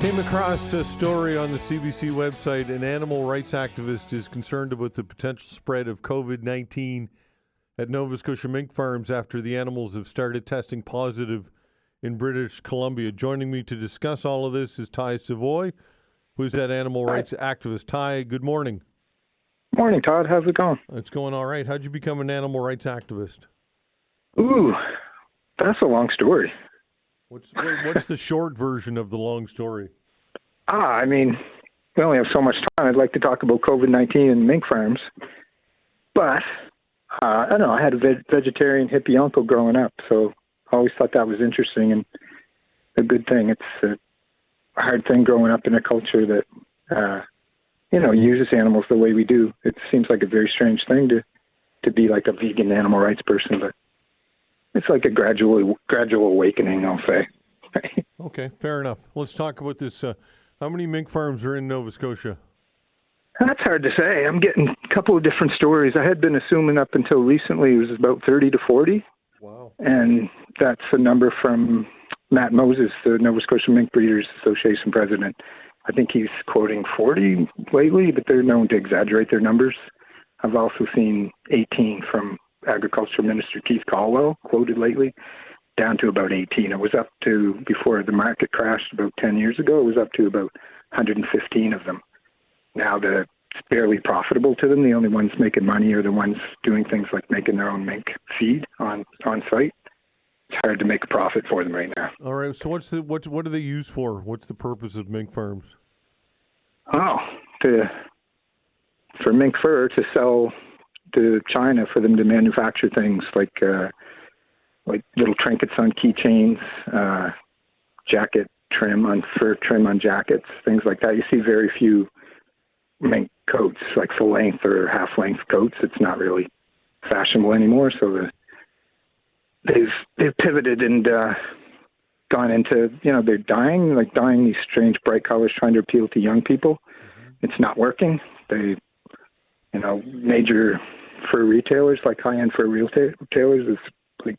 Came across a story on the CBC website. An animal rights activist is concerned about the potential spread of COVID-19 at Nova Scotia mink farms after the animals have started testing positive in British Columbia. Joining me to discuss all of this is Ty Savoy, who's that animal rights activist. Ty, good morning. Morning, Todd. How's it going? It's going all right. How'd you become an animal rights activist? Ooh, that's a long story. What's the short version of the long story? I mean, we only have so much time. I'd like to talk about COVID-19 and mink farms. But, I don't know, I had a vegetarian hippie uncle growing up, so I always thought that was interesting and a good thing. It's a hard thing growing up in a culture that, uses animals the way we do. It seems like a very strange thing to be like a vegan animal rights person, but it's like a gradual awakening, I'll say. Okay, fair enough. Let's talk about this. How many mink farms are in Nova Scotia? That's hard to say. I'm getting a couple of different stories. I had been assuming up until recently it was about 30 to 40. Wow. And that's a number from Matt Moses, the Nova Scotia Mink Breeders Association president. I think he's quoting 40 lately, but they're known to exaggerate their numbers. I've also seen 18 from Agriculture Minister Keith Caldwell, quoted lately, down to about 18. It was up to, before the market crashed about 10 years ago, it was up to about 115 of them. Now it's barely profitable to them. The only ones making money are the ones doing things like making their own mink feed on site. It's hard to make a profit for them right now. All right. So what do they use for? What's the purpose of mink farms? For mink fur to sell to China, for them to manufacture things like little trinkets on keychains, jacket trim on fur trim on jackets, things like that. You see very few mink coats, like full length or half length coats. It's not really fashionable anymore. So they've pivoted and gone into, they're dyeing these strange bright colors, trying to appeal to young people. Mm-hmm. It's not working. They, major fur retailers, like high-end fur retailers, is like,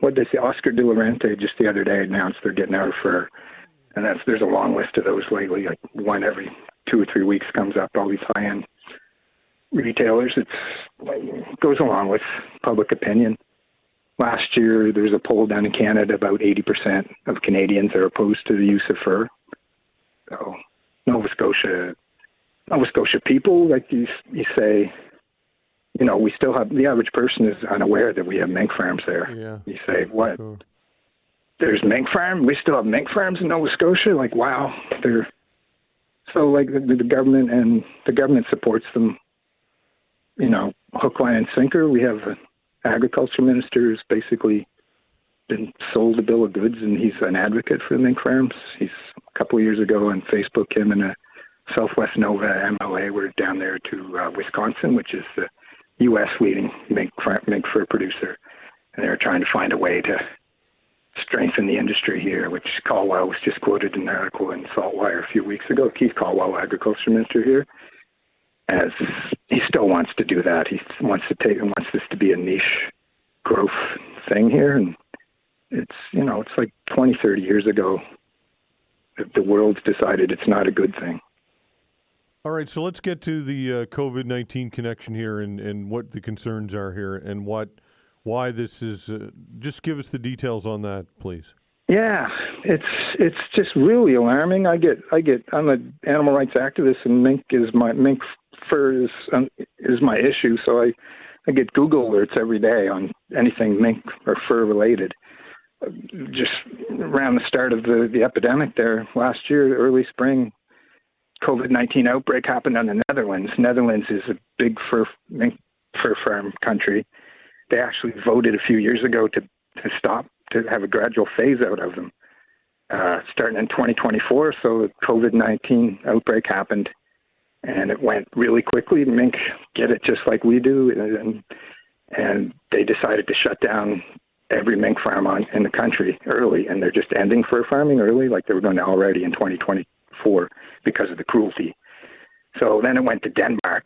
what did they say? Oscar de la Renta just the other day announced they're getting out of fur. And there's a long list of those lately, like one every 2 or 3 weeks comes up, all these high-end retailers. It goes along with public opinion. Last year, there was a poll down in Canada, about 80% of Canadians are opposed to the use of fur. So Nova Scotia people, like you say, we still have, the average person is unaware that we have mink farms there. Yeah. You say, what? Sure. There's mink farm? We still have mink farms in Nova Scotia? Like, wow. So like the government supports them, hook, line, and sinker. We have an agriculture minister who's basically been sold a bill of goods, and he's an advocate for the mink farms. He's a couple of years ago on Facebook, him and a Southwest Nova MLA were down there to Wisconsin, which is the U.S. leading mink fur producer, and they were trying to find a way to strengthen the industry here, which Caldwell was just quoted in an article in Saltwire a few weeks ago. Keith Caldwell, agriculture minister here, as he still wants to do that. He wants this to be a niche growth thing here, and it's like 20, 30 years ago that the world's decided it's not a good thing. All right, so let's get to the COVID-19 connection here and what the concerns are here and why this is. Just give us the details on that, please. Yeah, it's just really alarming. I'm an animal rights activist, and mink fur is my issue. So I get Google alerts every day on anything mink or fur related. Just around the start of the epidemic there last year, early spring, COVID-19 outbreak happened in the Netherlands. Netherlands is a big mink fur farm country. They actually voted a few years ago to have a gradual phase out of them, starting in 2024. So the COVID-19 outbreak happened, and it went really quickly. Mink get it just like we do, and they decided to shut down every mink farm in the country early, and they're just ending fur farming early, like they were going to already in 2024 because of the cruelty. So then it went to Denmark,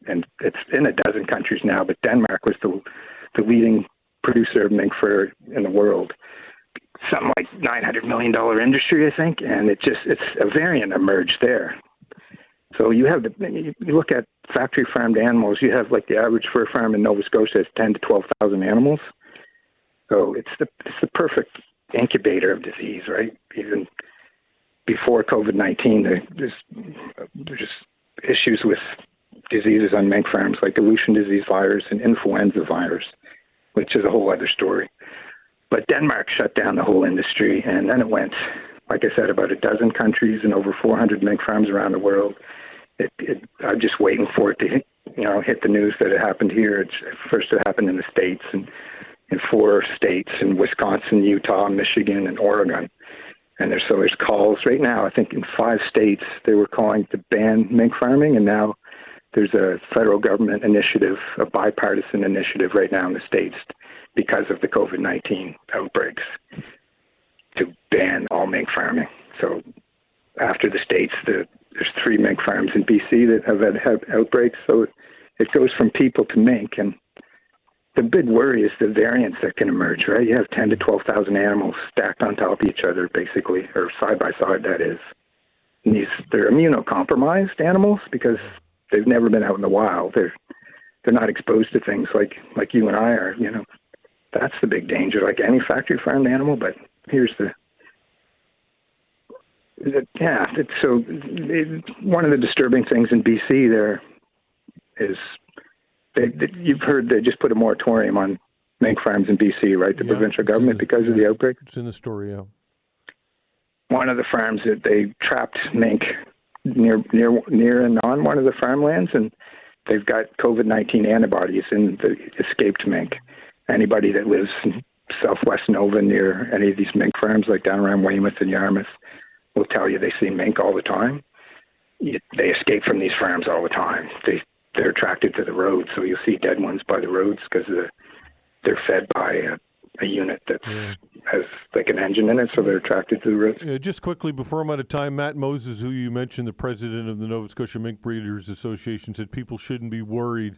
and it's in a dozen countries now, but Denmark was the leading producer of mink fur in the world something like $900 million industry, I think, and it's a variant emerged there. So you look at factory farmed animals. You have like the average fur farm in Nova Scotia is 10 to 12,000 animals. So it's the perfect incubator of disease, right? Even before COVID-19, there's just issues with diseases on mink farms like dilution disease virus and influenza virus, which is a whole other story. But Denmark shut down the whole industry, and then it went, like I said, about a dozen countries and over 400 mink farms around the world. I'm just waiting for it to hit the news that it happened here. First it happened in the States, and in 4 states, in Wisconsin, Utah, Michigan, and Oregon. And there's calls right now, I think in 5 states, they were calling to ban mink farming, and now there's a federal government initiative, a bipartisan initiative right now in the States because of the COVID-19 outbreaks to ban all mink farming. So after the States, there's 3 mink farms in BC that have had outbreaks. So it goes from people to mink. And the big worry is the variants that can emerge, right? You have 10 to 12,000 animals stacked on top of each other, basically, or side by side, that is. And they're immunocompromised animals because they've never been out in the wild. They're not exposed to things like you and I are. That's the big danger, like any factory farmed animal. But here's one of the disturbing things in BC there is you've heard they just put a moratorium on mink farms in BC, right? The provincial government because of the outbreak. It's in the story, yeah. One of the farms that they trapped mink near and on one of the farmlands, and they've got COVID-19 antibodies in the escaped mink. Anybody that lives in southwest Nova near any of these mink farms, like down around Weymouth and Yarmouth, will tell you they see mink all the time. They escape from these farms all the time. They're attracted to the roads, so you'll see dead ones by the roads because they're fed by a unit that has like an engine in it, so they're attracted to the roads. Just quickly, before I'm out of time, Matt Moses, who you mentioned, the president of the Nova Scotia Mink Breeders Association, said people shouldn't be worried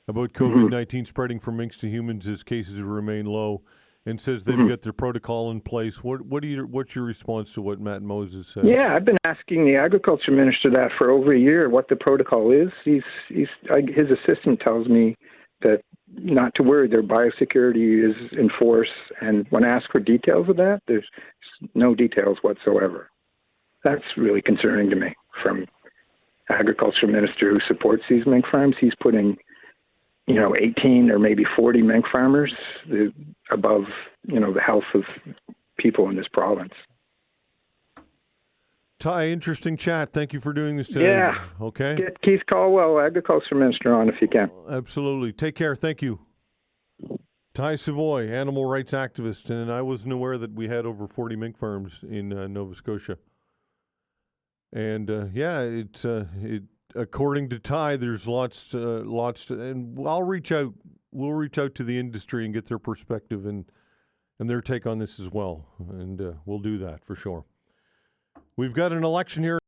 about COVID-19 spreading from minks to humans as cases remain low, and says they've got their protocol in place. What's your response to what Matt Moses says? Yeah, I've been asking the agriculture minister that for over a year, what the protocol is. His assistant tells me that not to worry, their biosecurity is in force, and when asked for details of that, there's no details whatsoever. That's really concerning to me. From agriculture minister who supports these mink farms, he's putting 18 or maybe 40 mink farmers above, the health of people in this province. Ty, interesting chat. Thank you for doing this today. Yeah. Okay. Get Keith Caldwell, agriculture minister, on if you can. Absolutely. Take care. Thank you. Ty Savoy, animal rights activist, and I wasn't aware that we had over 40 mink farms in Nova Scotia. And it's according to Ty, there's lots, and I'll reach out. We'll reach out to the industry and get their perspective and their take on this as well, and we'll do that for sure. We've got an election here.